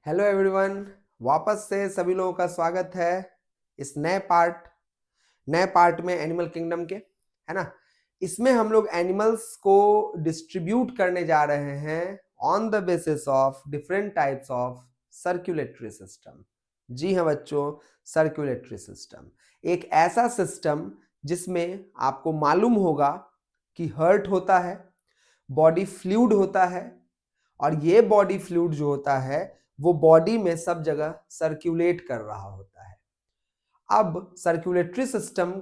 Hello everyone, वापस से सभी लोगों का स्वागत है इस नए पार्ट में एनिमल किंगडम के, है ना। इसमें हम लोग एनिमल्स को डिस्ट्रीब्यूट करने जा रहे हैं on the basis of different types of circulatory system. जी हाँ बच्चों, सर्कुलेटरी सिस्टम एक ऐसा सिस्टम जिसमें आपको मालूम होगा कि हार्ट होता है, बॉडी फ्लूइड होता है, और ये बॉडी फ्लूइड जो होता है वो बॉडी में सब जगह सर्कुलेट कर रहा होता है। अब सर्कुलेटरी सिस्टम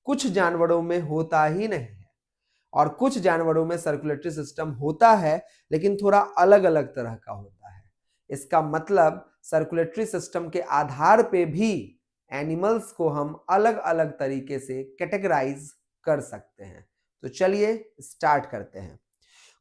कुछ जानवरों में होता ही नहीं है और कुछ जानवरों में सर्कुलेटरी सिस्टम होता है, लेकिन थोड़ा अलग अलग तरह का होता है। इसका मतलब सर्कुलेटरी सिस्टम के आधार पे भी एनिमल्स को हम अलग अलग तरीके से कैटेगराइज कर सकते हैं। तो चलिए स्टार्ट करते हैं।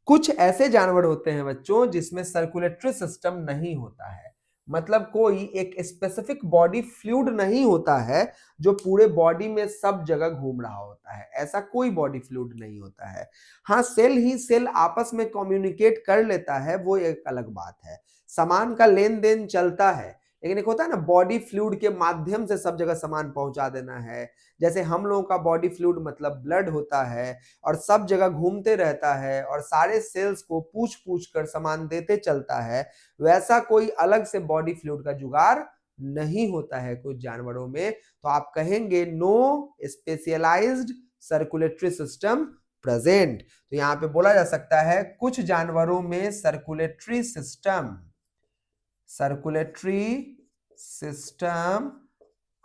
कुछ ऐसे जानवर होते हैं बच्चों जिसमें सर्कुलेटरी सिस्टम नहीं होता है, मतलब कोई एक स्पेसिफिक बॉडी फ्लूइड नहीं होता है जो पूरे बॉडी में सब जगह घूम रहा होता है। ऐसा कोई बॉडी फ्लूइड नहीं होता है। हाँ, सेल ही सेल आपस में कम्युनिकेट कर लेता है, वो एक अलग बात है। सामान का लेन देन चलता है, लेकिन एक होता है ना बॉडी फ्लूइड के माध्यम से सब जगह सामान पहुंचा देना है। जैसे हम लोगों का बॉडी फ्लूइड मतलब ब्लड होता है और सब जगह घूमते रहता है और सारे सेल्स को पूछ पूछ कर सामान देते चलता है, वैसा कोई अलग से बॉडी फ्लूइड का जुगाड़ नहीं होता है कुछ जानवरों में। तो आप कहेंगे no specialised circulatory system present. तो यहां पे बोला जा सकता है कुछ जानवरों में circulatory system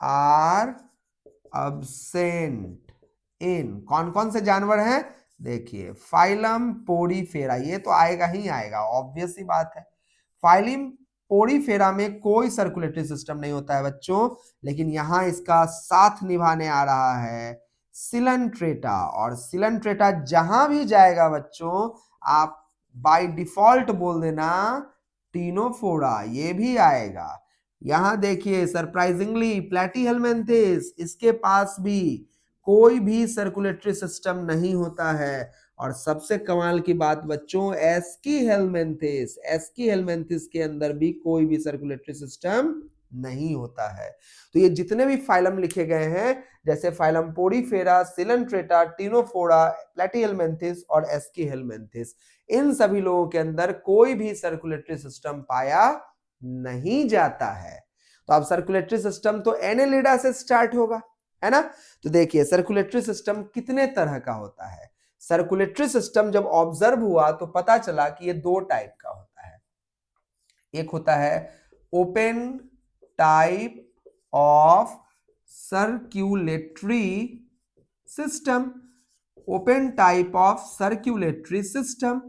are absent in. कौन कौन से जानवर हैं? देखिए, फाइलम पोरीफेरा, ये तो आएगा ही आएगा, ऑब्वियस ही बात है। फाइलम पोरीफेरा में कोई सर्कुलेटरी सिस्टम नहीं होता है बच्चों, लेकिन यहां इसका साथ निभाने आ रहा है सिलंट्रेटा। और सिलंट्रेटा जहां भी जाएगा बच्चों, आप बाय डिफॉल्ट बोल देना टीनोफोरा, ये भी आएगा। यहां देखिए सरप्राइजिंगली प्लैटीहेलमिन्थेस, इसके पास भी कोई भी सर्कुलेटरी सिस्टम नहीं होता है। और सबसे कमाल की बात बच्चों, एस्कीहेलमिन्थेस के अंदर भी कोई भी सर्कुलेटरी सिस्टम नहीं होता है। तो ये जितने भी फाइलम लिखे गए हैं, जैसे फाइलम पोरीफेरा, सिलंट्रेटा, टीनोफोरा, प्लैटीहेलमिन्थेस और एस्कीहेलमिन्थेस, इन सभी लोगों के अंदर कोई भी सर्कुलेटरी सिस्टम पाया नहीं जाता है। तो अब सर्कुलेटरी सिस्टम तो एनेलिडा से स्टार्ट होगा, है ना। तो देखिए सर्कुलेटरी सिस्टम कितने तरह का होता है। सर्कुलेटरी सिस्टम जब ऑब्जर्व हुआ तो पता चला कि ये दो टाइप का होता है। एक होता है open type of circulatory system, open type of circulatory system.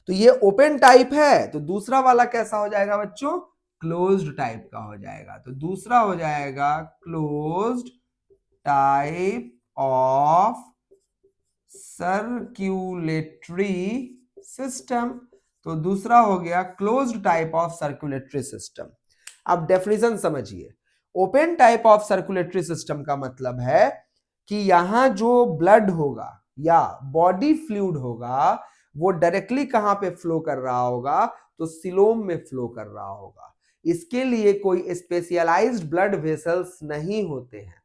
तो ये ओपन टाइप है, तो दूसरा वाला कैसा हो जाएगा बच्चों? क्लोज्ड टाइप का हो जाएगा। तो दूसरा हो जाएगा closed type of circulatory system. तो दूसरा हो गया closed type of circulatory system. अब डेफिनेशन समझिए। Open type of circulatory system का मतलब है कि यहां जो ब्लड होगा या बॉडी फ्लूइड होगा वो डायरेक्टली कहां पे फ्लो कर रहा होगा? तो सिलोम में फ्लो कर रहा होगा। इसके लिए कोई स्पेशलाइज्ड ब्लड वेसल्स नहीं होते हैं।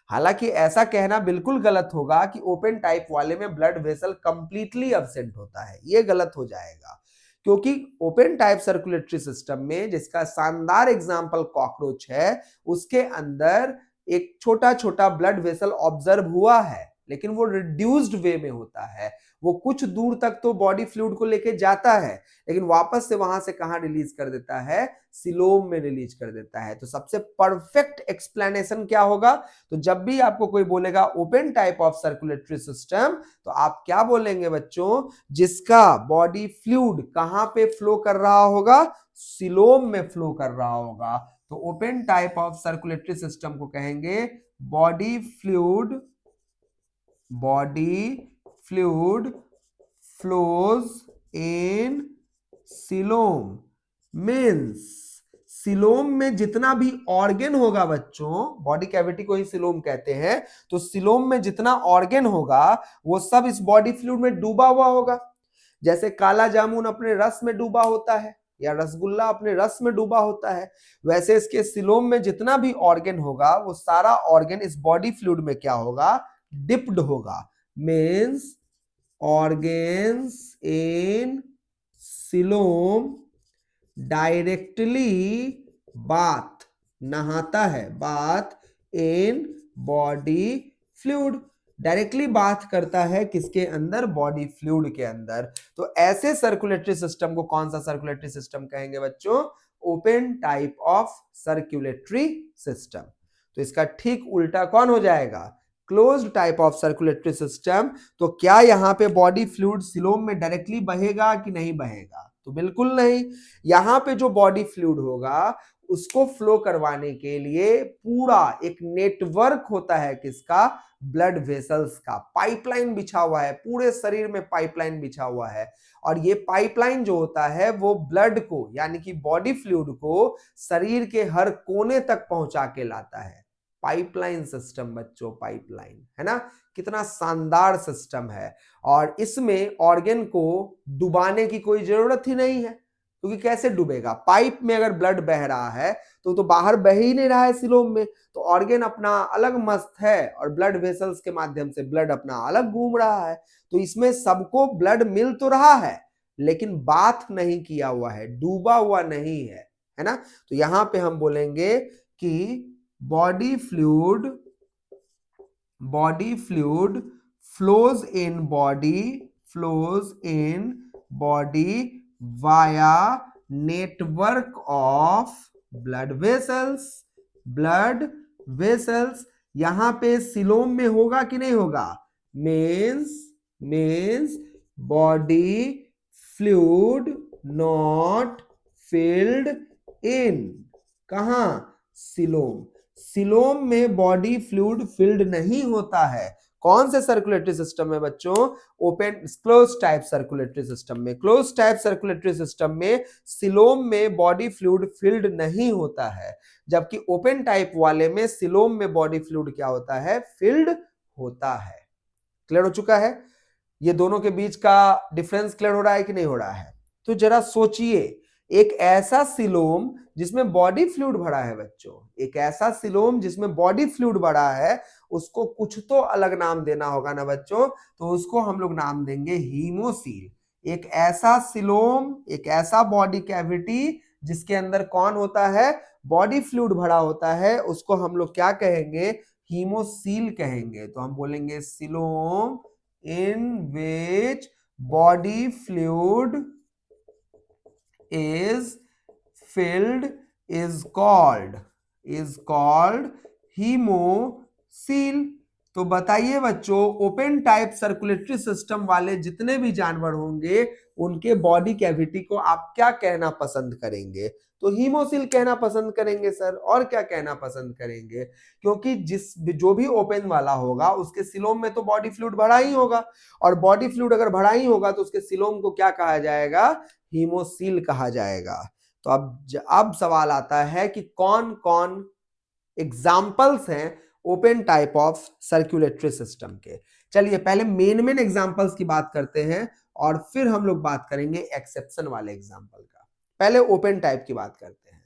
हालांकि ऐसा कहना बिल्कुल गलत होगा कि ओपन टाइप वाले में ब्लड वेसल कंप्लीटली एब्सेंट होता है, ये गलत हो जाएगा। क्योंकि ओपन टाइप सर्कुलेटरी सिस्टम में, जिसका शानदार एग्जांपल कॉकरोच है, उसके अंदर एक छोटा छोटा ब्लड वेसल ऑब्जर्व हुआ है, लेकिन वो रिड्यूस्ड वे में होता है। वो कुछ दूर तक तो बॉडी फ्लूइड को लेके जाता है, लेकिन वापस से वहां से कहां रिलीज कर देता है? सिलोम में रिलीज कर देता है। तो सबसे परफेक्ट एक्सप्लेनेशन क्या होगा? तो जब भी आपको कोई बोलेगा open type of circulatory system, तो आप क्या बोलेंगे बच्चों? जिसका बॉडी फ्लूइड कहां पे फ्लो कर रहा होगा? सिलोम में फ्लो कर रहा होगा। तो open type of circulatory system को कहेंगे body fluid flows in coelom. Means coelom में जितना भी ऑर्गन होगा बच्चों, बॉडी कैविटी को ही सिलोम कहते हैं, तो सिलोम में जितना ऑर्गन होगा वो सब इस बॉडी फ्लूइड में डूबा हुआ होगा। जैसे काला जामुन अपने रस में डूबा होता है, या रसगुल्ला अपने रस में डूबा होता है, वैसे इसके सिलोम में जितना भी ऑर्गन होगा वो सारा ऑर्गन इस बॉडी फ्लूइड में क्या होगा, डिप्ड होगा। मीन्स ऑर्गेन्स इन सिलोम डायरेक्टली बाथ, नहाता है, bath in body fluid, directly बात करता है किसके अंदर, बॉडी फ्लूइड के अंदर। तो ऐसे सर्कुलेटरी सिस्टम को कौन सा सर्कुलेटरी सिस्टम कहेंगे बच्चों, open type of circulatory system. तो इसका ठीक उल्टा कौन हो जाएगा, closed type of circulatory system. तो क्या यहां पे बॉडी फ्लूइड सिलोम में डायरेक्टली बहेगा कि नहीं बहेगा, तो बिल्कुल नहीं। यहां पे जो बॉडी फ्लूइड होगा उसको फ्लो करवाने के लिए पूरा एक नेटवर्क होता है किसका, ब्लड वेसल्स का, पाइपलाइन बिछा हुआ है, पूरे शरीर में पाइपलाइन बिछा हुआ है। और ये पाइपलाइन जो होता है वो ब्लड को यानी कि बॉडी फ्लूइड को शरीर के हर कोने तक पहुंचा के लाता है। पाइपलाइन सिस्टम बच्चों, पाइपलाइन है ना, कितना शानदार सिस्टम है। और इसमें ऑर्गन को डुबाने की कोई जरूरत ही नहीं है, क्योंकि कैसे डूबेगा, पाइप में अगर ब्लड बह रहा है तो बाहर बह ही नहीं रहा है सिलोम में, तो ऑर्गन अपना अलग मस्त है और ब्लड वेसल्स के माध्यम से ब्लड अपना अलग घूम रहा है। तो इसमें सबको ब्लड मिल तो रहा है लेकिन बाथ नहीं किया हुआ है, डूबा हुआ नहीं है ना। तो यहां पे हम बोलेंगे कि body fluid flows in body via network of blood vessels. यहां पे सिलोम में होगा कि नहीं होगा, means body fluid not filled in, कहां, सिलोम में बॉडी फ्लूइड फिल्ड नहीं होता है। कौन से सर्कुलेटरी सिस्टम में बच्चों, open close type circulatory system में। क्लोज टाइप सर्कुलेटरी सिस्टम में सिलोम में बॉडी फ्लूइड फिल्ड नहीं होता है, जबकि ओपन टाइप वाले में सिलोम में बॉडी फ्लूइड क्या होता है, फिल्ड होता है। क्लियर हो चुका है, ये दोनों के बीच का डिफरेंस क्लियर हो रहा है कि नहीं हो रहा है। तो जरा सोचिए, एक ऐसा सिलोम जिसमें बॉडी फ्लूइड भरा है बच्चों, एक ऐसा सिलोम जिसमें बॉडी फ्लूइड भरा है, उसको कुछ तो अलग नाम देना होगा ना बच्चों, तो उसको हम लोग नाम देंगे हीमोसील। एक ऐसा सिलोम, एक ऐसा बॉडी कैविटी जिसके अंदर कौन होता है, बॉडी फ्लूइड भरा होता है, उसको हम लोग क्या कहेंगे, हीमोसील कहेंगे। तो हम बोलेंगे coelom in which body fluid is filled is called hemocoel। तो बताइए बच्चों, ओपन टाइप सर्कुलेटरी सिस्टम वाले जितने भी जानवर होंगे उनके बॉडी कैविटी को आप क्या कहना पसंद करेंगे, तो हीमोसील कहना पसंद करेंगे सर। और क्या कहना पसंद करेंगे, क्योंकि जो भी ओपन वाला होगा उसके सिलोम में तो बॉडी फ्लूइड भरा ही होगा, और बॉडी फ्लूइड अगर भरा ही होगा तो उसके सिलोम को क्या कहा जाएगा, हीमोसील कहा जाएगा। तो अब सवाल आता है कि कौन कौन एग्जाम्पल्स हैं open type of circulatory system के। चलिए पहले मेन एग्जाम्पल्स की बात करते हैं और फिर हम लोग बात करेंगे एक्सेप्शन वाले एग्जाम्पल का। पहले ओपन टाइप की बात करते हैं।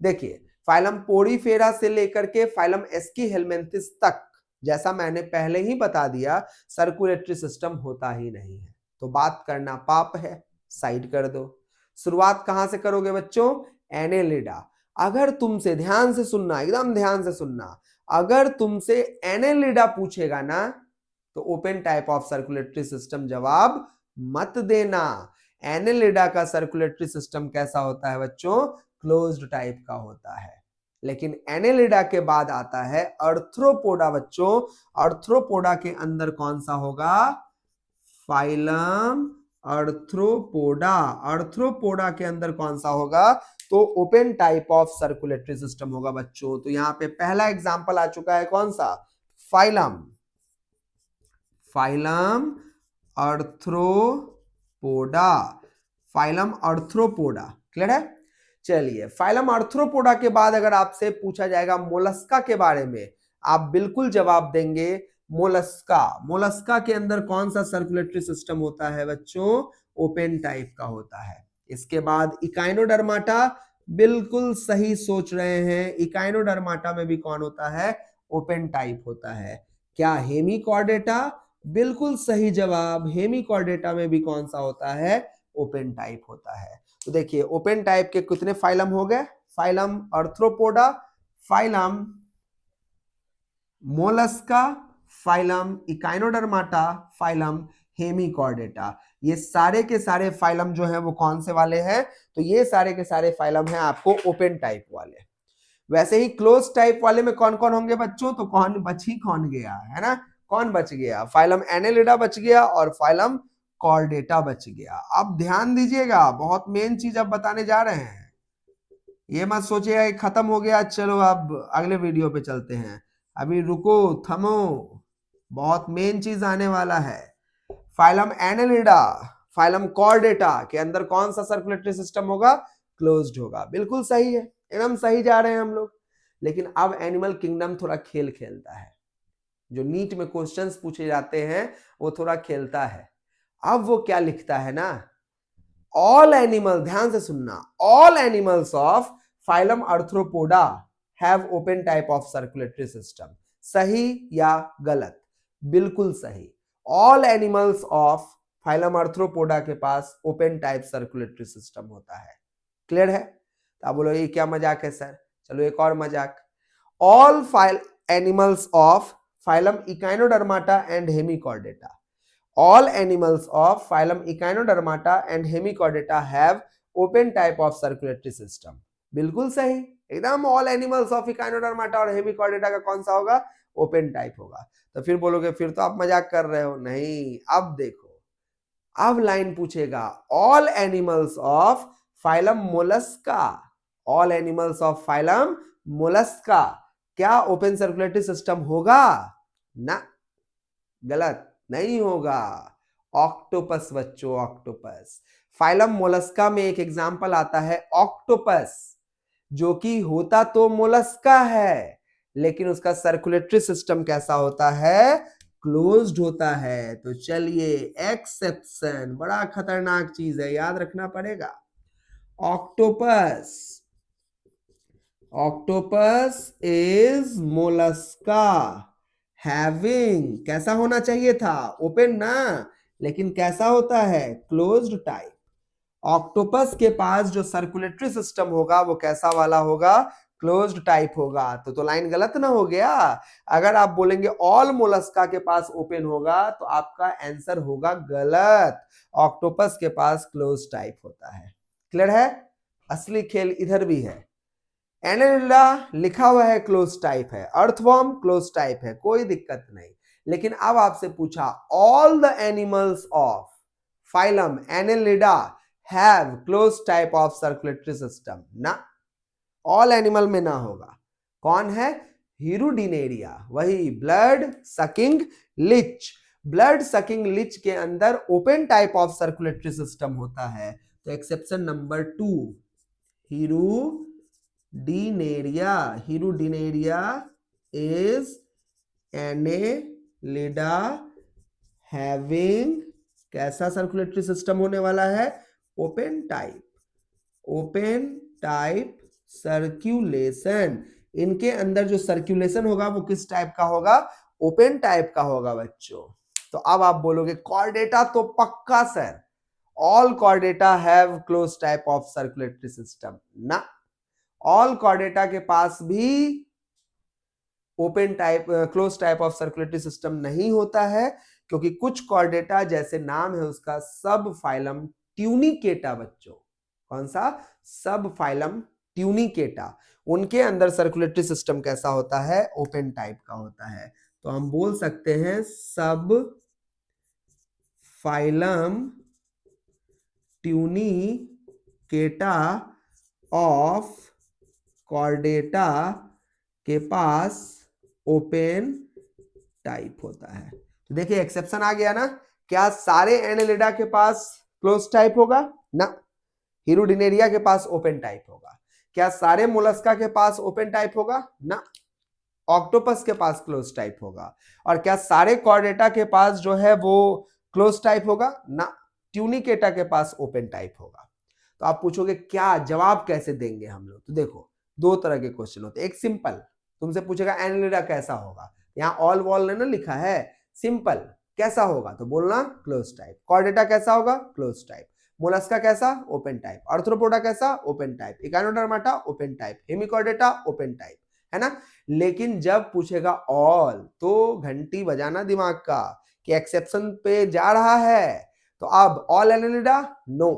देखिए, फाइलम पोरीफेरा से लेकर के फाइलम एस्कीहेलमिन्थिस तक, जैसा मैंने पहले ही बता दिया, सर्कुलेटरी सिस्टम होता ही नहीं है, तो बात करना पाप है, साइड कर दो। शुरुआत कहां से करोगे बच्चों, एनेलिडा। अगर तुमसे, ध्यान से सुनना, एकदम ध्यान से सुनना, अगर तुमसे एनेलिडा पूछेगा ना तो open type of circulatory system जवाब मत देना। एनेलिडा का सर्कुलेटरी सिस्टम कैसा होता है बच्चों, क्लोज्ड टाइप का होता है। लेकिन एनेलिडा के बाद आता है अर्थ्रोपोडा बच्चों। अर्थ्रोपोडा के अंदर कौन सा होगा, फाइलम अर्थ्रोपोडा। अर्थ्रोपोडा के अंदर कौन सा होगा, तो open type of circulatory system होगा बच्चों। तो यहां पे पहला एग्जांपल आ चुका है, कौन सा, phylum Arthropoda. Phylum Arthropoda, clear है। चलिए, फाइलम अर्थ्रोपोडा के बाद अगर आपसे पूछा जाएगा मोलस्का के बारे में, आप बिल्कुल जवाब देंगे मोलस्का। मोलस्का के अंदर कौन सा सर्कुलेटरी सिस्टम होता है बच्चों, ओपन टाइप का होता है। इसके बाद इकाइनोडर्माटा, बिल्कुल सही सोच रहे हैं, इकाइनोडर्माटा में भी कौन होता है, ओपन टाइप होता है। क्या हेमिकॉर्डेटा, बिल्कुल सही जवाब, हेमिकॉर्डेटा में भी कौन सा होता है, ओपन टाइप होता है। तो देखिए ओपन टाइप के कितने फाइलम हो गए, phylum arthropoda, phylum Mollusca, phylum Echinodermata, phylum Hemichordata. ये सारे के सारे फाइलम जो हैं वो कौन से वाले हैं, तो ये सारे के सारे फाइलम हैं आपको ओपन टाइप वाले। वैसे ही क्लोज टाइप वाले में कौन कौन होंगे बच्चों, तो कौन गया है ना, कौन बच गया, फाइलम एनेलिडा बच गया और फाइलम कॉर्डेटा बच गया। अब ध्यान दीजिएगा, बहुत मेन चीज अब बताने जा रहे हैं, ये मत सोचिएगा कि खत्म हो गया चलो अब अगले वीडियो पे चलते हैं, अभी रुको थमो, बहुत मेन चीज आने वाला है। फाइलम एनेलिडा, फाइलम कॉर्डेटा के अंदर कौन सा सर्कुलेटरी सिस्टम होगा, क्लोज्ड होगा। बिल्कुल सही है, एकदम सही जा रहे हैं हम लोग। लेकिन अब एनिमल किंगडम थोड़ा खेल खेलता है, जो नीट में क्वेश्चंस पूछे जाते हैं वो थोड़ा खेलता है। अब वो क्या लिखता है ना, ऑल एनिमल, ध्यान से सुनना, all animals of phylum arthropoda have open type of circulatory system. सही या गलत, बिल्कुल सही। All animals of phylum arthropoda के पास ओपन टाइप सर्कुलेटरी सिस्टम होता है। क्लियर है? तो आप बोलो ये क्या मजाक है सर, चलो एक और मजाक। All animals of phylum Echinodermata and Hemichordata, all animals of phylum Echinodermata and Hemichordata have open type of circulatory system। बिल्कुल सही, एकदम all animals of Echinodermata और Hemichordata का कौन सा होगा, ओपन टाइप होगा। तो फिर बोलोगे फिर तो आप मजाक कर रहे हो, नहीं, अब देखो, अब लाइन पूछेगा all animals of phylum Mollusca, all animals of phylum Mollusca क्या ओपन सर्कुलेटरी सिस्टम होगा, ना, गलत, नहीं होगा। ऑक्टोपस बच्चों, ऑक्टोपस, फाइलम मोलस्का में एक एग्जाम्पल आता है ऑक्टोपस, जो कि होता तो मोलस्का है लेकिन उसका सर्कुलेटरी सिस्टम कैसा होता है, क्लोज्ड होता है। तो चलिए एक्सेप्शन, बड़ा खतरनाक चीज है, याद रखना पड़ेगा। Octopus, octopus is Mollusca having, कैसा होना चाहिए था, ओपन ना, लेकिन कैसा होता है, क्लोज्ड टाइप। ऑक्टोपस के पास जो सर्कुलेटरी सिस्टम होगा वो कैसा वाला होगा, क्लोज्ड टाइप होगा। तो लाइन गलत ना हो गया। अगर आप बोलेंगे ऑल मोलस्का के पास ओपन होगा तो आपका आंसर होगा गलत, ऑक्टोपस के पास क्लोज्ड टाइप होता है। क्लियर है? असली खेल इधर भी है। एनेलिडा लिखा हुआ है क्लोज टाइप है, अर्थवर्म क्लोज टाइप है, कोई दिक्कत नहीं। लेकिन अब आपसे पूछा all the animals of phylum Annelida have close type of circulatory system, ना, ऑल एनिमल में ना होगा। कौन है, हिरुडिनेरिया, वही ब्लड सकिंग लिच, ब्लड सकिंग लिच के अंदर open type of circulatory system होता है। तो exception number 2, Hirudinaria, Hirudinaria is Annelida having कैसा सर्कुलेटरी सिस्टम होने वाला है, open type, open type circulation. इनके अंदर जो सर्कुलेशन होगा वो किस टाइप का होगा, ओपन टाइप का होगा बच्चों। तो अब आप बोलोगे कॉर्डेटा तो पक्का sir, all Chordata have close type of circulatory system, ना, ऑल कॉर्डेटा के पास भी open type close type of circulatory system नहीं होता है, क्योंकि कुछ कॉर्डेटा, जैसे नाम है उसका, सब फाइलम ट्यूनिकेटा बच्चों, कौन सा, सब फाइलम ट्यूनिकेटा, उनके अंदर सर्कुलेटरी सिस्टम कैसा होता है, ओपन टाइप का होता है। तो हम बोल सकते हैं सब फाइलम ट्यूनिकेटा ऑफ कॉर्डेटा के पास ओपन टाइप होता है। तो देखिए एक्सेप्शन आ गया ना, क्या सारे एनेलिडा के पास क्लोज टाइप होगा, ना, हिरुडिनेरिया के पास ओपन टाइप होगा। क्या सारे मोलस्का के पास ओपन टाइप होगा, ना, ऑक्टोपस के पास क्लोज टाइप होगा। और क्या सारे कॉर्डेटा के पास जो है वो क्लोज टाइप होगा, ना, ट्यूनिकेटा के पास ओपन टाइप होगा। तो आप पूछोगे क्या जवाब कैसे देंगे हम लोग। तो देखो दो तरह के क्वेश्चन होते हैं, एक सिंपल, तुमसे पूछेगा एनालिडा कैसा होगा, यहाँ ऑल वॉल ने ना लिखा है, सिंपल कैसा होगा तो बोलना क्लोज टाइप, कॉर्डेटा कैसा होगा क्लोज टाइप, मोलस्का कैसा ओपन टाइप, आर्थ्रोपोडा कैसा open type, echinodermata open type, hemichordata open type, है ना। लेकिन जब पूछेगा ऑल तो घंटी बजाना दिमाग का कि एक्सेप्शन पे जा रहा है। तो अब all Annelida no,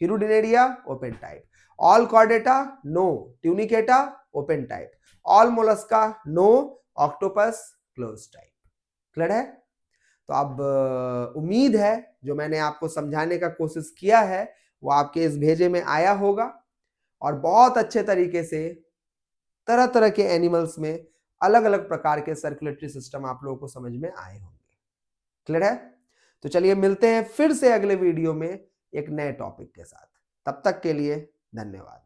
Hirudinaria open type, all Chordata no, Tunicata open type, all Mollusca no, octopus close type. Clear है। तो अब उम्मीद है जो मैंने आपको समझाने का कोशिश किया है वो आपके इस भेजे में आया होगा और बहुत अच्छे तरीके से तरह तरह के एनिमल्स में अलग अलग प्रकार के सर्कुलेटरी सिस्टम आप लोगों को समझ में आए होंगे। क्लियर है। तो चलिए मिलते हैं फिर से अगले वीडियो में एक नए टॉपिक के साथ। तब तक के लिए धन्यवाद।